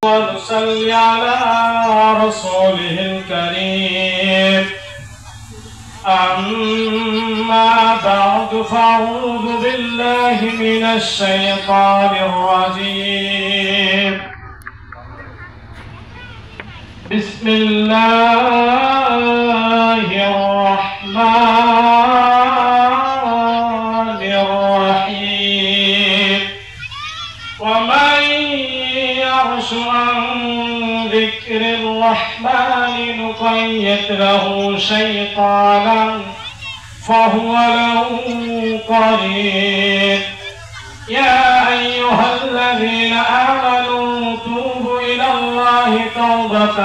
ونصلي على رسوله الكريم. أما بعد فأعوذ بالله من الشيطان الرجيم. بسم الله الرحمن الرحيم. ومن يعش عن ذكر الرحمن نقيض له شيطانا فهو له قرين. يا أيها الذين آمنوا توبوا إلى الله توبة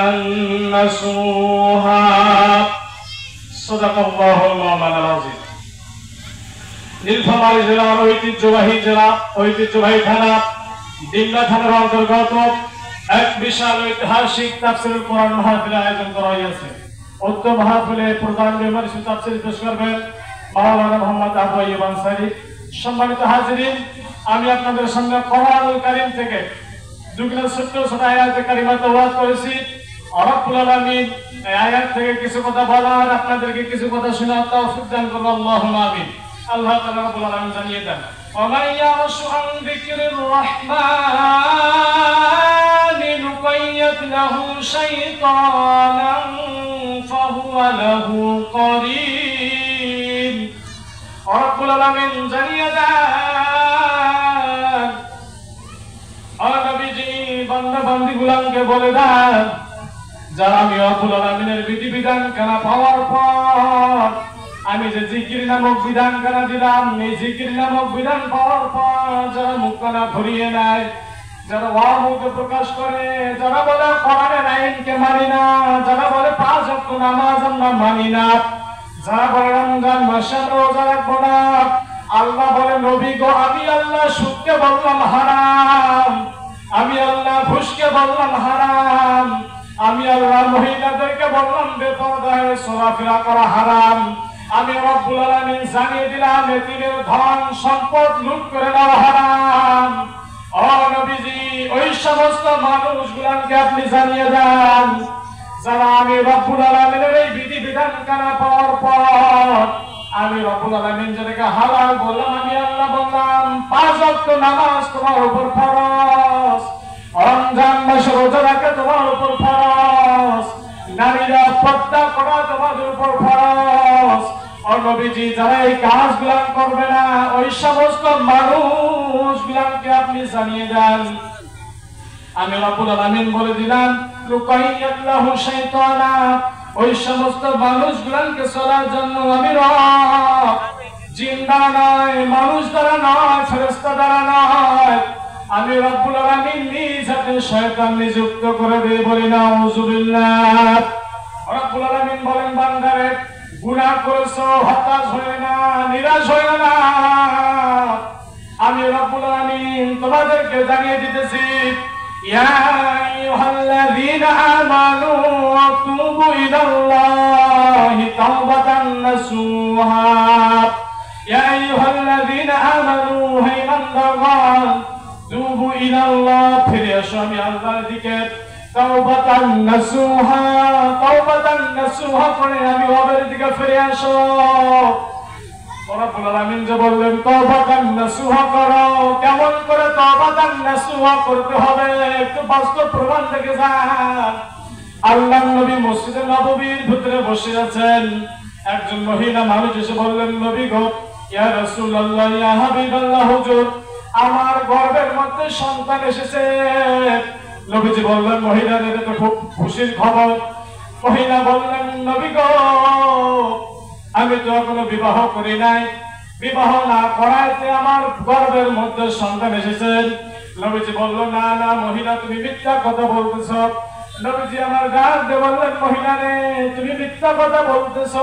نصوحا. صدق الله المولى العظيم. নীলফামারী জেলার ঐতিহ্যবাহী থানা ডিমলা থানার অন্তর্গত এক বিশাল ঐতিহাসিক তাফসীরুল কোরআন মাহফিল আয়োজন করা হয়েছে। উক্ত মাহফিলে প্রধান মেহমান হিসেবে তাফসীর পেশ করবেন মাওলানা মুহাম্মদ আবু আইয়ুব আনসারী। সম্মানিত হাজিরিন, আমি আপনাদের সামনে কোরআনুল কারীম থেকে দুইটা ছোট ছোট আয়াত কারিমা তেলাওয়াত করেছি। রব্বুল আলামিন এই আয়াত থেকে কিছু কথা বলার, আপনাদেরকে কিছু কথা শোনার তৌফিক দান করুন। আল্লাহুম্মা আমিন। আল্লাহ তাআলা রব্বুল আলামিন জানিয়ে দেন, ومن يعش عن ذكر الرحمن نقيض له شيطانا فهو له قرين। রব্বুল আলামিন জানিয়ে দেন, ও নবীজি বান্দা বান্দীগুলোকে বলে দেন, যারা আমি রব্বুল আলামিনের বিধিবিধান কানা পাওয়ার পর আমি যে জিকির নামক বিধান কানা দিলাম, এই জিকির নামক বিধান পাওয়ার পর যারা মুখ কানা ঘুরিয়ে নেয়, যারা ওয়ামুখে প্রকাশ করে, যারা বলে কোরআনের আইনকে মানি না, যারা বলে 5 ওয়াক্ত নামাজ আমরা মানি না, যারা বলে রমজান মাসে রোজা রাখবো না, আল্লাহ বলে নবী গো আমি আল্লাহ সুদকে বললাম হারাম, আমি আল্লাহ ঘুষকে বললাম হারাম, আমি আল্লাহ মহিলাদেরকে বললাম বেপরদায় চলাফেরা করা হারাম, আমি রব্বুল আলামিন জানিয়ে দিলাম এতিমের ধন সম্পদ লুট করে নেওয়া হারাম। ও নবীজি ওই সমস্ত মানুষগুলোকে আপনি জানিয়ে দেন যারা আমি রব্বুল আলামিনের এই বিধিবিধান কানা পাওয়ার পর আমি রব্বুল আলামিন যেটাকে হালাল বললাম, আমি আল্লাহ বললাম 5 ওয়াক্ত নামাজ তোমার উপর ফরজ, রমজান মাসে রোজা রাখা তোমার উপর ফরজ, নারীরা পর্দা করা তোমাদের উপর ফরজ। ও নবীজি যারা এই কাজগুলো করবে না ওই সমস্ত মানুষগুলোকে আপনি জানিয়ে দেন আমি রব্বুল আলামিন বলে দিলাম লুকাইয়াত লাহু শাইতানা, ওই সমস্ত মানুষগুলোকে চলার জন্য আমি রব, জিন দ্বারা নয়, মানুষ দ্বারা নয়, ফেরেশতা দ্বারা নয়, আমি রব্বুল আলামিন নিজ হাতে শয়তান নিযুক্ত করে দিয়ে বলি নাউযুবিল্লাহ। রব্বুল আলামিন বলেন বান্দারে গুনাহ করেছো হতাশ হয়ে না, নিরাশ হয়ে না, আমি রব্বুল আলামিন তোমাদেরকে জানিয়ে দিতেছি ইয়া আইয়ুহাল্লাযীনা আমানু তুবু ইলাল্লাহি তাওবাতান নাসুহা। ইয়া আইয়ুহাল্লাযীনা আমানু হে ইমানদারগণ তুবু ইলাল্লাহ, ফিরে আসো আমি আল্লাহর দিকে, তাওবাতান নাসুহা, তাওবাতান নাসুহা করে আমি রবের দিকে ফিরে আসো। রব্বুল আলামিন যে বললেন তাওবাতান নাসুহা করো, কেমন করে তাওবাতান নাসুহা করতে হবে একটু বাস্তব প্রমাণ দেখে যান। আল্লাহর নবী মসজিদে নববীর ভিতরে বসে আছেন, একজন মহিলা মানুষ এসে বললেন নবী গো, ইয়া রাসূলুল্লাহ, ইয়া হাবিবাল্লাহ, হুজুর আমার গর্ভের মধ্যে সন্তান এসেছে। নবীজি বললেন মহিলা এটা তো খুব খুশির খবর। মহিলা বললেন নবী গো আমি তো এখনো বিবাহ করি নাই, বিবাহ না করাইতে আমার গর্ভের মধ্যে সন্তান এসেছে। নবীজি বলল না না মহিলা তুমি মিথ্যা কথা বলতেছ। নবীজি আমার ডাক দিয়ে বললেন মহিলা রে তুমি মিথ্যা কথা বলতেছ।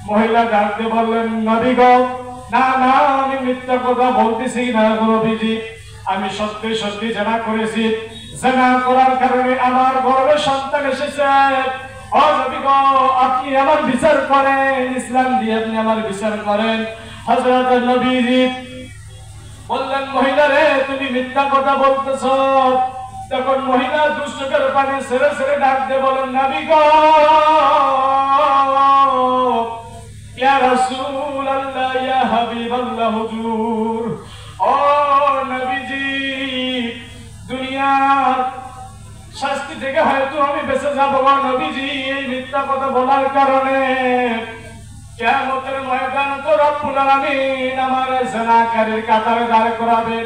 মহিলা ডাক দিয়ে বললেন নবী গো না না আমি মিথ্যা কথা বলতেছি না নবীজি, আমি সত্যি সত্যি জানা করেছি, জানা করার কারণে আমার গর্ভে সন্তান এসেছে। ও নবী গো আপনি আমার বিচার করেন, ইসলাম দিয়ে আপনি আমার বিচার করেন। হযরত নবীজি বললেন মহিলা রে তুমি মিথ্যা কথা বলতেছ। তখন মহিলা দুশ্চোখের পানি ছেড়ে ছেড়ে ডাক দিয়ে বলেন, নবী গো, ইয়া রাসূলুল্লাহ, ইয়া হাবিবাল্লাহ, হুজুর, ও নবীজি, দুনিয়ার শাস্তি থেকে হয়তো আমি বেঁচে যাবো নবীজি, এই মিথ্যা কথা বলার কারণে কিয়ামতের ময়দানে তো রব্বুল আলামিন আমার জানাকারীর কাতারে দাঁড় করাবে।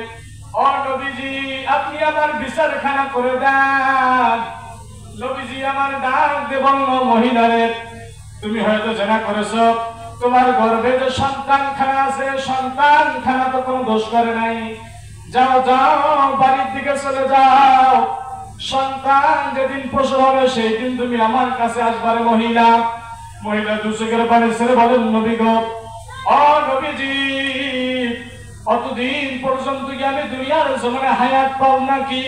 ও নবীজি, আপনি আমার বিচারখানা করে দেন। নবীজি আমার ডাক দিয়ে বলল, মহিলারে, তুমি হয়তো জানা করেছো, তোমার গর্ভে যে সন্তান খানা আছে, সন্তান খানা তো কোনো দোষ করে নাই। যাও যাও, বাড়ির দিকে চলে যাও, সন্তান যেদিন প্রসব হবে সেই দিন তুমি আমার কাছে আসবারে। মহিলা দুচোখের পানি ছেড়ে বলেন, নবী গো, ও নবীজি, অতদিন পর্যন্ত কি আমি দুনিয়ার জমিনে হায়াত পাব নাকি?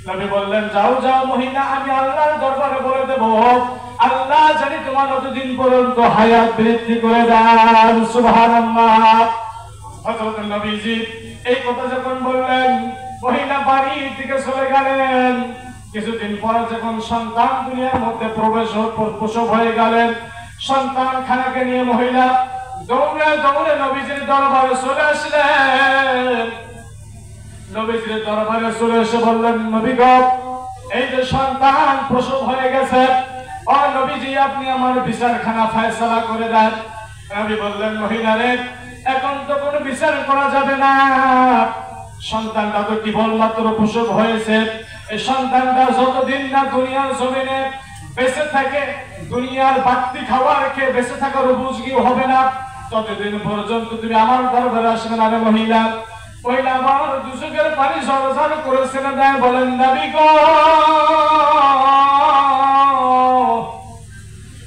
নবী বললেন, যাও যাও মহিলা, আমি আল্লাহর দরবারে বলে দেব, আল্লাহ জানি তোমার অতদিন পর্যন্ত হায়াত বৃদ্ধি করে দেন। সুবহানাল্লাহ। হযরত নবীজি এই কথা যখন বললেন, মহিলা বাড়ির দিকে চলে গেলেন। কিছুদিন পর যখন সন্তান দুনিয়ার মধ্যে প্রসব হয়ে গেলেন, সন্তান খানাকে নিয়ে মহিলা দৌড়ে দৌড়ে নবীজির দরবারে চলে আসলেন। নবীজির দরবারে চলে এসে বললেন, নবী গো, এই যে সন্তান প্রসব হয়ে গেছে, ও নবীজি, আপনি আমার বিচারখানা ফয়সালা করে দেন। নবী বললেন, মহিলারে, এখন তো কোনো বিচার করা যাবে না, সন্তানটা তো কেবলমাত্র প্রসব হয়েছে। এই সন্তানটা যতদিন না দুনিয়ার জমিনে বেঁচে থাকে, দুনিয়ার বাড়তি খাবার খেয়ে বেঁচে থাকার উপযোগী হবে না, ততদিন পর্যন্ত তুমি আমার দরবারে আসবে না। মহিলা আমার দুচোখের পানি ঝরঝর করেছিল, দেয় বলেন, নবী গো,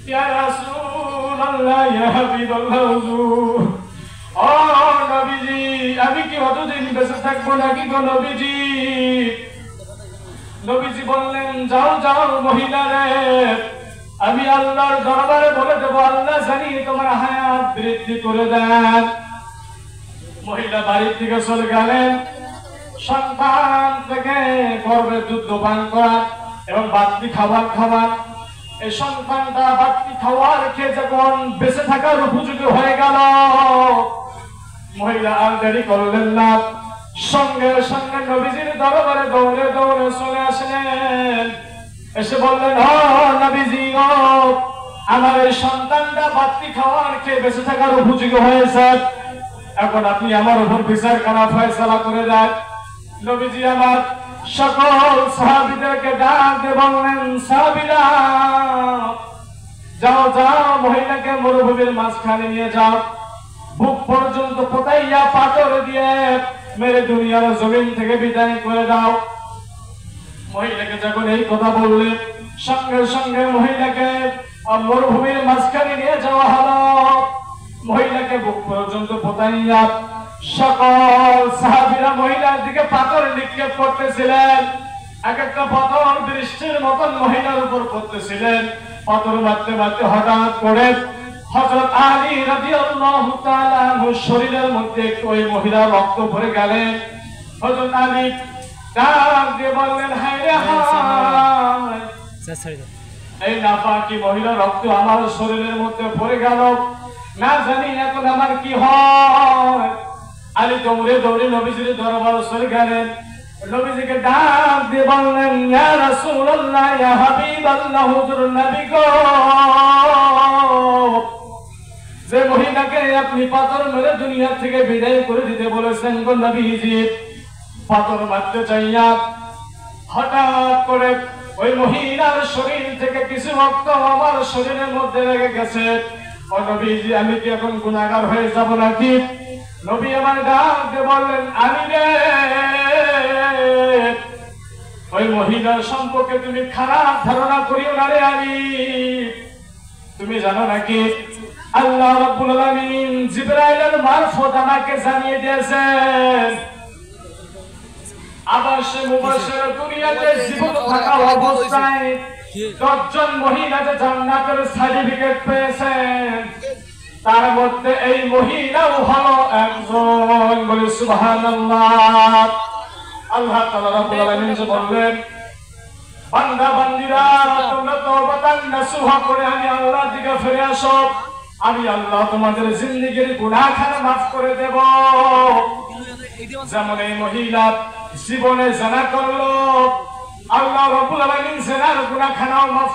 ইয়া রাসূলুল্লাহ, ইয়া হাবিবাল্লাহ, হুজুর, ও নবীজি, আমি কি অতদিন বেঁচে থাকবো নাকি গো নবীজি? নবীজি বললেন, যাও যাও মহিলারে, আমি আল্লাহর দরবারে বলে দেবো, আল্লাহ জানি তোমার হায়াত বৃদ্ধি করে দেন। মহিলা বাড়ির দিকে চলে গেলেন। সন্তান থেকে গর্ভে দুধ পান করা এবং বাড়তি খাবার খাওয়া। এই সন্তানটা বাড়তি খাবার খেয়ে যখন বেঁচে থাকার উপযোগী হয়ে গেল, মহিলা আর দেরি করলেন না, সঙ্গে সঙ্গে নবীজির দরবারে দৌড়ে দৌড়ে চলে আসলেন। এসে বললেন, ও নবীজি, ও আমার এই সন্তানটা বাড়তি খাবার খেয়ে বেঁচে থাকার উপযোগী হয়েছে, এখন আপনি আমার উপর বিচার করা ফয়সালা করে দেন। নবীজি আমার সকল সাহাবীদেরকে ডাক দিয়ে বললেন, সাহাবীরা, যাও যাও, মহিলাকে মরুভূমির মাঝখানে নিয়ে যাও, বুক পর্যন্ত পোতাইয়া পাথর দিয়ে মেরে দুনিয়ার জমিন থেকে বিদায় করে দাও। মহিলাকে যখন এই কথা বললেন, সঙ্গে সঙ্গে মহিলাকে মরুভূমির মাঝখানে নিয়ে যাওয়া হলো। মহিলাকে বুক পর্যন্ত পোতাইয়া সকল সাহাবীরা মহিলার দিকে পাথর নিক্ষেপ করতেছিলেন। এক একটা পাথর বৃষ্টির মতন মহিলার উপর পড়তেছিলেন। পাথর মারতে মারতে হঠাৎ করে হযরত আলী রাদিয়াল্লাহু তাআলা আনহুর শরীরের মধ্যে একটু ওই মহিলার রক্ত ভরে গেলেন। হযরত আলী ডাক দিয়ে বললেন, হায় রে হায়, এই নাপাকি মহিলার রক্ত আমার শরীরের মধ্যে ভরে গেল, না জানি এখন আমার কি হয়। আলী দৌড়ে দৌড়ে নবীজির দরবারে চলে গেলেন। নবীজিকে ডাক দিয়ে বললেন, ইয়া রাসূলুল্লাহ, ইয়া হাবিবাল্লাহ, হুজুর, নবী গো, যে মহিলাকে আপনি পাথর মেরে দুনিয়া থেকে বিদায় করে দিতে বলেছেন গো নবীজি, পাথর মারতে চাইয়া হঠাৎ করে ওই মহিলার শরীর থেকে কিছু রক্ত আমার শরীরের মধ্যে লেগে গেছে। ও নবীজি, আমি কি এখন গুনাহগার হয়ে যাব নাকি? নবী আমার ডাক দিয়ে বললেন, আলী রে, ওই মহিলার সম্পর্কে তুমি খারাপ ধারণা করিও না রে আলী। তুমি জানো নাকি আল্লাহ রাব্বুল আলামিন জিবরাইলের মারফত আমাকে জানিয়ে দিয়েছেন, আবাসে মুবাশশির দুনিয়াতে জীবন থাকা অবস্থায় 10 জন মহিলা যে জান্নাতের সার্টিফিকেট পেয়েছেন, তার মধ্যে এই মহিলাও হলো একজন। বলি সুবহানাল্লাহ। আল্লাহ তাআলা রাব্বুল আলামিন যে বললেন, বান্দা বান্দিরা তোমরা তওবাতান নাসুহা করে আমি আল্লাহর দিকে ফিরে আসো, আমি আল্লাহ তোমাদের জিন্দেগীর গুনাহখানা মাফ করে দেব। যেমন এই মহিলা জীবনে জিনা করলো, আল্লাহ রাব্বুল আলামিন জিনার গুনাহখানাও মাফ